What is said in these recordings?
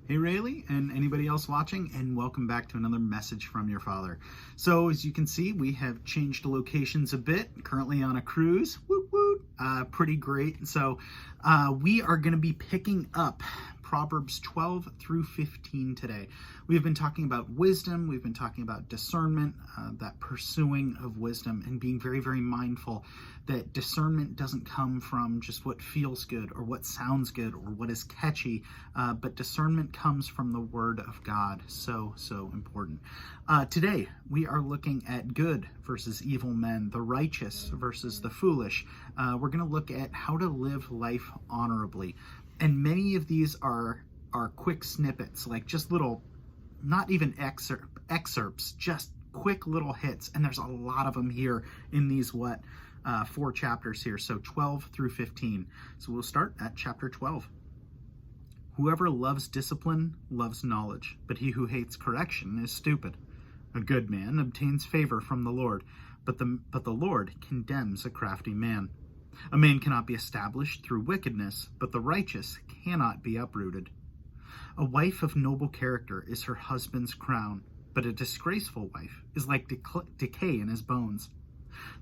Hey Rayleigh and anybody else watching, and welcome back to another message from your father. So as you can see, we have changed the locations a bit, currently on a cruise. Woot woot. Pretty great. So we are going to be picking up Proverbs 12 through 15 today. We've been talking about wisdom, we've been talking about discernment, that pursuing of wisdom, and being very, very mindful that discernment doesn't come from just what feels good or what sounds good or what is catchy, but discernment comes from the Word of God. So important. Today, we are looking at good versus evil men, the righteous versus the foolish. We're going to look at how to live life honorably. And many of these are quick snippets, like just little, not even excerpts, just quick little hits. And there's a lot of them here in these 4 chapters here. So 12 through 15. So we'll start at chapter 12. Whoever loves discipline loves knowledge, but he who hates correction is stupid. A good man obtains favor from the Lord, but the Lord condemns a crafty man. A man cannot be established through wickedness, but the righteous cannot be uprooted. A wife of noble character is her husband's crown, but a disgraceful wife is like decay in his bones.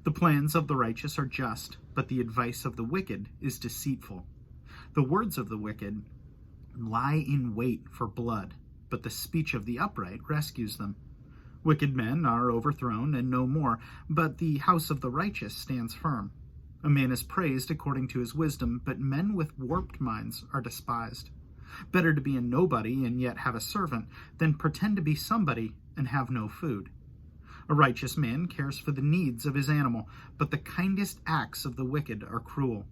The plans of the righteous are just, but the advice of the wicked is deceitful. The words of the wicked lie in wait for blood, but the speech of the upright rescues them. Wicked men are overthrown and no more, but the house of the righteous stands firm. A man is praised according to his wisdom, but men with warped minds are despised. Better to be a nobody and yet have a servant than pretend to be somebody and have no food. A righteous man cares for the needs of his animal, but the kindest acts of the wicked are cruel.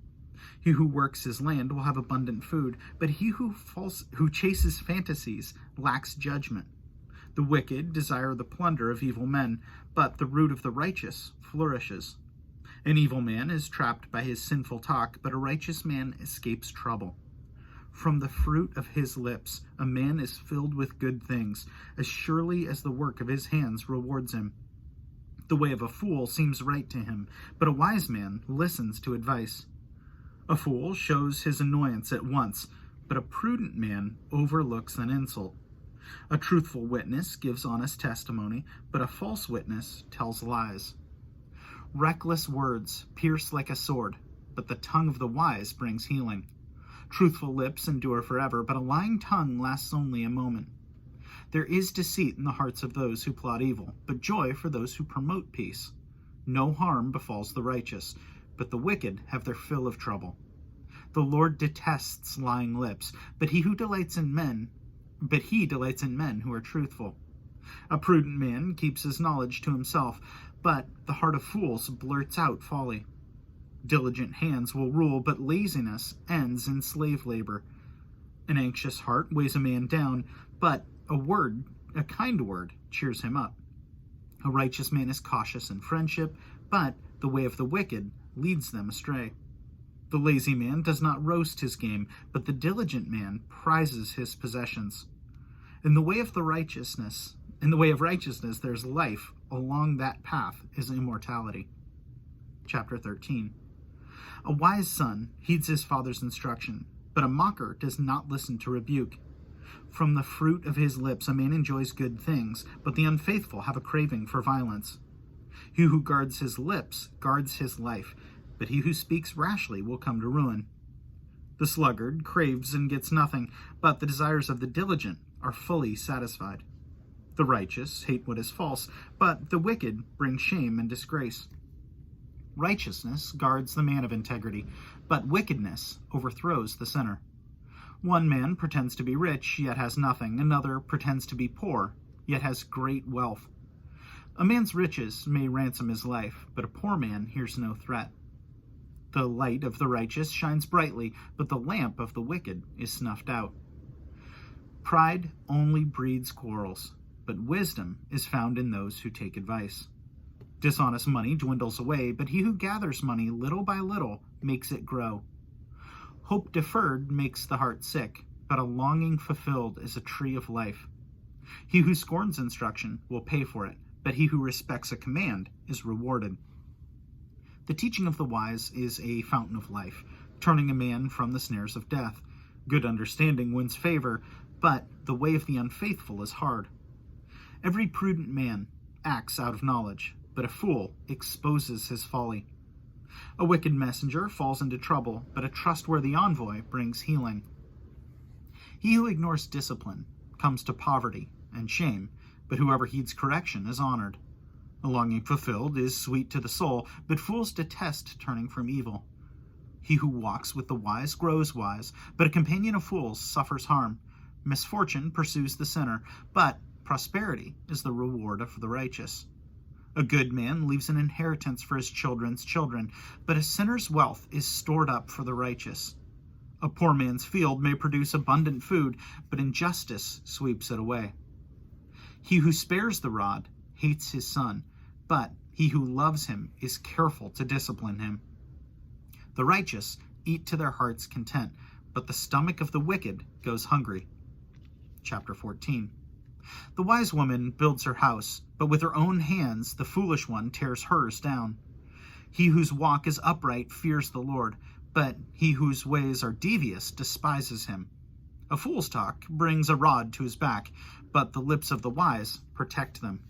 He who works his land will have abundant food, but he who chases fantasies lacks judgment. The wicked desire the plunder of evil men, but the root of the righteous flourishes. An evil man is trapped by his sinful talk, but a righteous man escapes trouble. From the fruit of his lips, a man is filled with good things, as surely as the work of his hands rewards him. The way of a fool seems right to him, but a wise man listens to advice. A fool shows his annoyance at once, but a prudent man overlooks an insult. A truthful witness gives honest testimony, but a false witness tells lies. Reckless words pierce like a sword, but the tongue of the wise brings healing. Truthful lips endure forever, but a lying tongue lasts only a moment. There is deceit in the hearts of those who plot evil, but joy for those who promote peace. No harm befalls the righteous, but the wicked have their fill of trouble. The Lord detests lying lips, but he delights in men who are truthful. A prudent man keeps his knowledge to himself, but the heart of fools blurts out folly. Diligent hands will rule, but laziness ends in slave labor. An anxious heart weighs a man down, but a kind word, cheers him up. A righteous man is cautious in friendship, but the way of the wicked leads them astray. The lazy man does not roast his game, but the diligent man prizes his possessions. In the way of righteousness, there's life. Along that path is immortality. Chapter 13. A wise son heeds his father's instruction, but a mocker does not listen to rebuke. From the fruit of his lips a man enjoys good things, but the unfaithful have a craving for violence. He who guards his lips guards his life, but he who speaks rashly will come to ruin. The sluggard craves and gets nothing, but the desires of the diligent are fully satisfied. The righteous hate what is false, but the wicked bring shame and disgrace. Righteousness guards the man of integrity, but wickedness overthrows the sinner. One man pretends to be rich, yet has nothing. Another pretends to be poor, yet has great wealth. A man's riches may ransom his life, but a poor man hears no threat. The light of the righteous shines brightly, but the lamp of the wicked is snuffed out. Pride only breeds quarrels, but wisdom is found in those who take advice. Dishonest money dwindles away, but he who gathers money little by little makes it grow. Hope deferred makes the heart sick, but a longing fulfilled is a tree of life. He who scorns instruction will pay for it, but he who respects a command is rewarded. The teaching of the wise is a fountain of life, turning a man from the snares of death. Good understanding wins favor, but the way of the unfaithful is hard. Every prudent man acts out of knowledge, but a fool exposes his folly. A wicked messenger falls into trouble, but a trustworthy envoy brings healing. He who ignores discipline comes to poverty and shame, but whoever heeds correction is honored. A longing fulfilled is sweet to the soul, but fools detest turning from evil. He who walks with the wise grows wise, but a companion of fools suffers harm. Misfortune pursues the sinner, but prosperity is the reward of the righteous. A good man leaves an inheritance for his children's children, but a sinner's wealth is stored up for the righteous. A poor man's field may produce abundant food, but injustice sweeps it away. He who spares the rod hates his son, but he who loves him is careful to discipline him. The righteous eat to their heart's content, but the stomach of the wicked goes hungry. Chapter 14. The wise woman builds her house, but with her own hands the foolish one tears hers down. He whose walk is upright fears the Lord, but he whose ways are devious despises him. A fool's talk brings a rod to his back, but the lips of the wise protect them.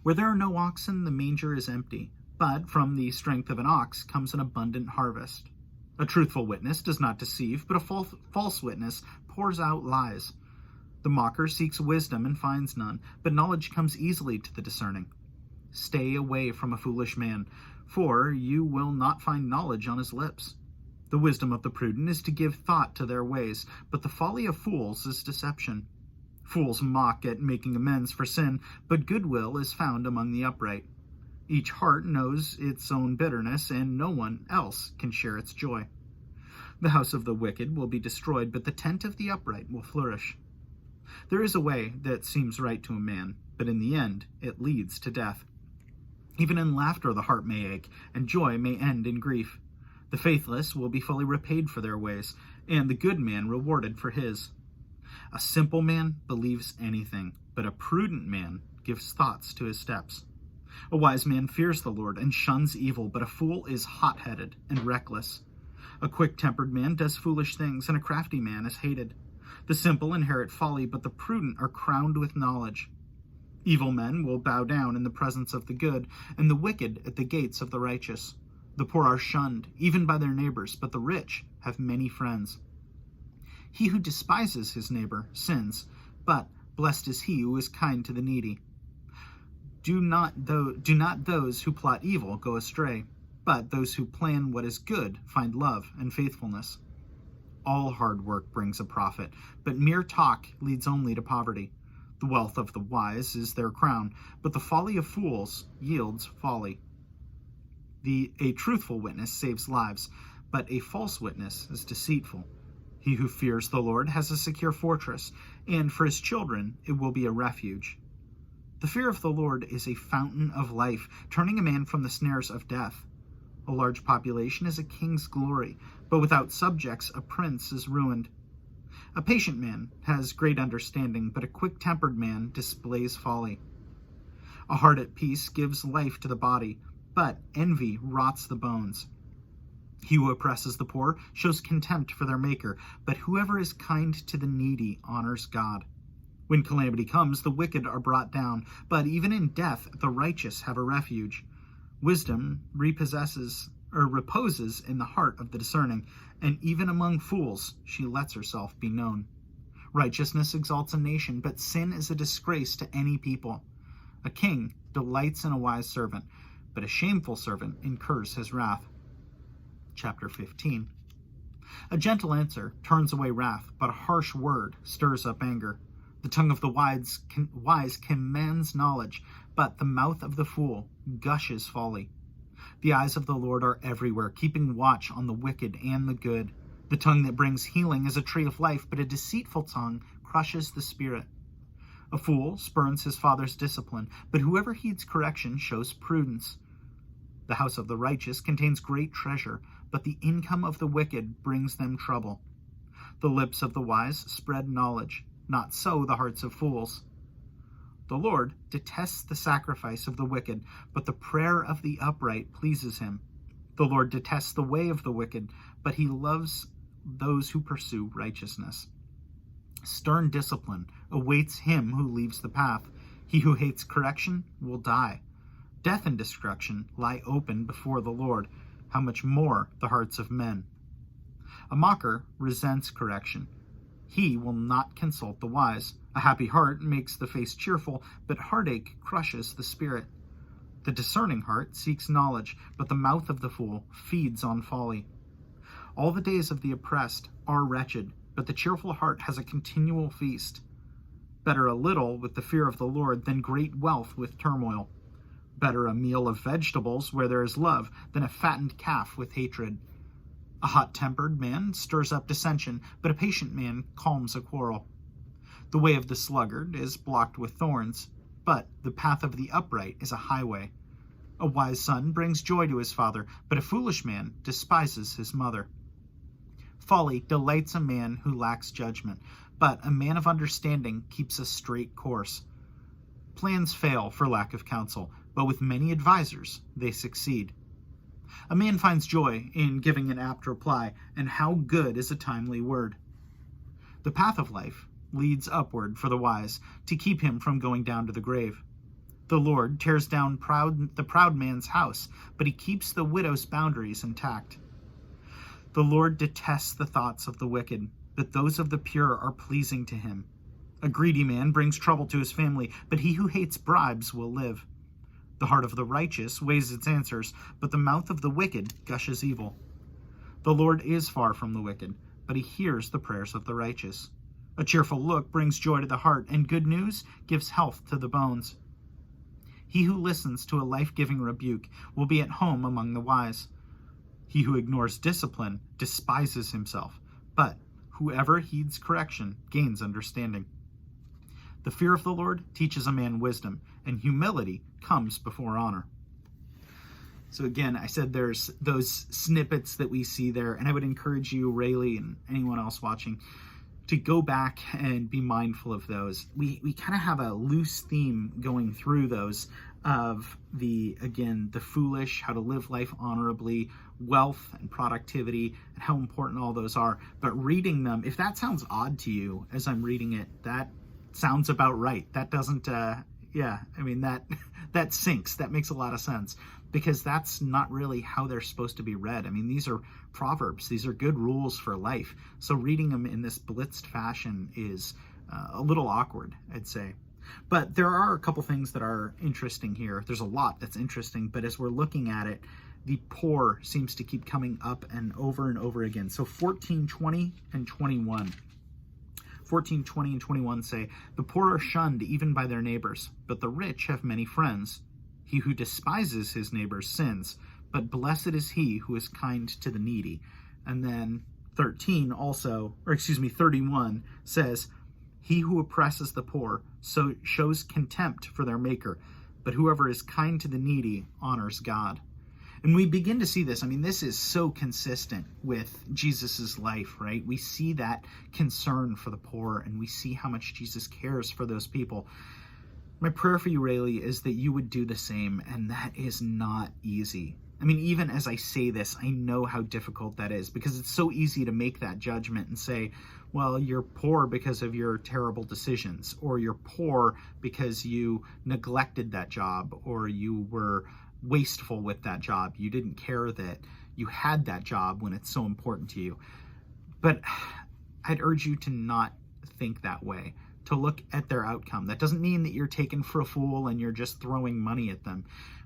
Where there are no oxen, the manger is empty, but from the strength of an ox comes an abundant harvest. A truthful witness does not deceive, but a false witness pours out lies. The mocker seeks wisdom and finds none, but knowledge comes easily to the discerning. Stay away from a foolish man, for you will not find knowledge on his lips. The wisdom of the prudent is to give thought to their ways, but the folly of fools is deception. Fools mock at making amends for sin, but goodwill is found among the upright. Each heart knows its own bitterness, and no one else can share its joy. The house of the wicked will be destroyed, but the tent of the upright will flourish. There is a way that seems right to a man, but in the end it leads to death. Even in laughter the heart may ache, and joy may end in grief. The faithless will be fully repaid for their ways, and the good man rewarded for his. A simple man believes anything, but a prudent man gives thoughts to his steps. A wise man fears the Lord and shuns evil, but a fool is hot-headed and reckless. A quick-tempered man does foolish things, and a crafty man is hated. The simple inherit folly, but the prudent are crowned with knowledge. Evil men will bow down in the presence of the good, and the wicked at the gates of the righteous. The poor are shunned, even by their neighbors, but the rich have many friends. He who despises his neighbor sins, but blessed is he who is kind to the needy. Do not those who plot evil go astray, but those who plan what is good find love and faithfulness. All hard work brings a profit, but mere talk leads only to poverty. The wealth of the wise is their crown, but the folly of fools yields folly. A truthful witness saves lives, but a false witness is deceitful. He who fears the Lord has a secure fortress, and for his children it will be a refuge. The fear of the Lord is a fountain of life, turning a man from the snares of death. A large population is a king's glory, but without subjects a prince is ruined. A patient man has great understanding, but a quick-tempered man displays folly. A heart at peace gives life to the body, but envy rots the bones. He who oppresses the poor shows contempt for their Maker, but whoever is kind to the needy honors God. When calamity comes, the wicked are brought down, but even in death the righteous have a refuge. Wisdom reposes in the heart of the discerning, and even among fools she lets herself be known. Righteousness exalts a nation, but sin is a disgrace to any people. A king delights in a wise servant, but a shameful servant incurs his wrath. Chapter 15. A gentle answer turns away wrath, but a harsh word stirs up anger. The tongue of the wise commands knowledge, but the mouth of the fool gushes folly. The eyes of the Lord are everywhere, keeping watch on the wicked and the good. The tongue that brings healing is a tree of life, but a deceitful tongue crushes the spirit. A fool spurns his father's discipline, but whoever heeds correction shows prudence. The house of the righteous contains great treasure, but the income of the wicked brings them trouble. The lips of the wise spread knowledge, not so the hearts of fools. The Lord detests the sacrifice of the wicked, but the prayer of the upright pleases him. The Lord detests the way of the wicked, but he loves those who pursue righteousness. Stern discipline awaits him who leaves the path. He who hates correction will die. Death and destruction lie open before the Lord. How much more the hearts of men? A mocker resents correction. He will not consult the wise. A happy heart makes the face cheerful, but heartache crushes the spirit. The discerning heart seeks knowledge, but the mouth of the fool feeds on folly. All the days of the oppressed are wretched, but the cheerful heart has a continual feast. Better a little with the fear of the Lord than great wealth with turmoil. Better a meal of vegetables where there is love than a fattened calf with hatred. A hot-tempered man stirs up dissension, but a patient man calms a quarrel. The way of the sluggard is blocked with thorns, but the path of the upright is a highway. A wise son brings joy to his father, but a foolish man despises his mother. Folly delights a man who lacks judgment, but a man of understanding keeps a straight course. Plans fail for lack of counsel, but with many advisers they succeed. A man finds joy in giving an apt reply, and how good is a timely word. The path of life leads upward for the wise, to keep him from going down to the grave. The Lord tears down the proud man's house, but he keeps the widow's boundaries intact. The Lord detests the thoughts of the wicked, but those of the pure are pleasing to him. A greedy man brings trouble to his family, but he who hates bribes will live. The heart of the righteous weighs its answers, but the mouth of the wicked gushes evil. The Lord is far from the wicked, but he hears the prayers of the righteous. A cheerful look brings joy to the heart, and good news gives health to the bones. He who listens to a life-giving rebuke will be at home among the wise. He who ignores discipline despises himself, but whoever heeds correction gains understanding. The fear of the Lord teaches a man wisdom, and humility comes before honor. So again, I said there's those snippets that we see there, and I would encourage you, Rayleigh, and anyone else watching, to go back and be mindful of those. We kind of have a loose theme going through those of the foolish, how to live life honorably, wealth and productivity, and how important all those are. But reading them, if that sounds odd to you as I'm reading it, that sounds about right. That doesn't, that sinks. That makes a lot of sense, because that's not really how they're supposed to be read. I mean, these are Proverbs. These are good rules for life. So reading them in this blitzed fashion is a little awkward, I'd say. But there are a couple things that are interesting here. There's a lot that's interesting, but as we're looking at it, the poor seems to keep coming up and over again. So 14:20 and 21. 14:20 and 21 say, "The poor are shunned even by their neighbors, but the rich have many friends. He who despises his neighbor sins, but blessed is he who is kind to the needy." And then 31 says, "He who oppresses the poor so shows contempt for their maker, but whoever is kind to the needy honors God." And we begin to see this. I mean, this is so consistent with Jesus's life, right? We see that concern for the poor, and we see how much Jesus cares for those people. My prayer for you, Rayleigh, is that you would do the same, and that is not easy. I mean, even as I say this, I know how difficult that is, because it's so easy to make that judgment and say, well, you're poor because of your terrible decisions, or you're poor because you neglected that job, or you were wasteful with that job. You didn't care that you had that job when it's so important to you. But I'd urge you to not think that way, to look at their outcome. That doesn't mean that you're taken for a fool and you're just throwing money at them,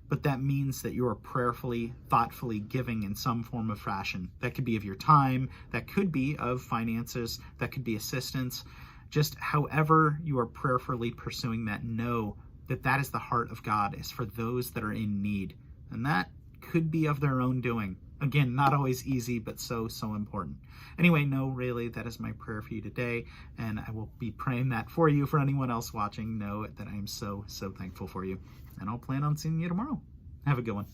but that means that you are prayerfully, thoughtfully giving in some form of fashion. That could be of your time, that could be of finances, that could be assistance. Just however you are prayerfully pursuing that, know that that is the heart of God, is for those that are in need. And that could be of their own doing. Again, not always easy, but so important. Anyway, no, Rayleigh, that is my prayer for you today, and I will be praying that for you. For anyone else watching, know that I am so thankful for you. And I'll plan on seeing you tomorrow. Have a good one.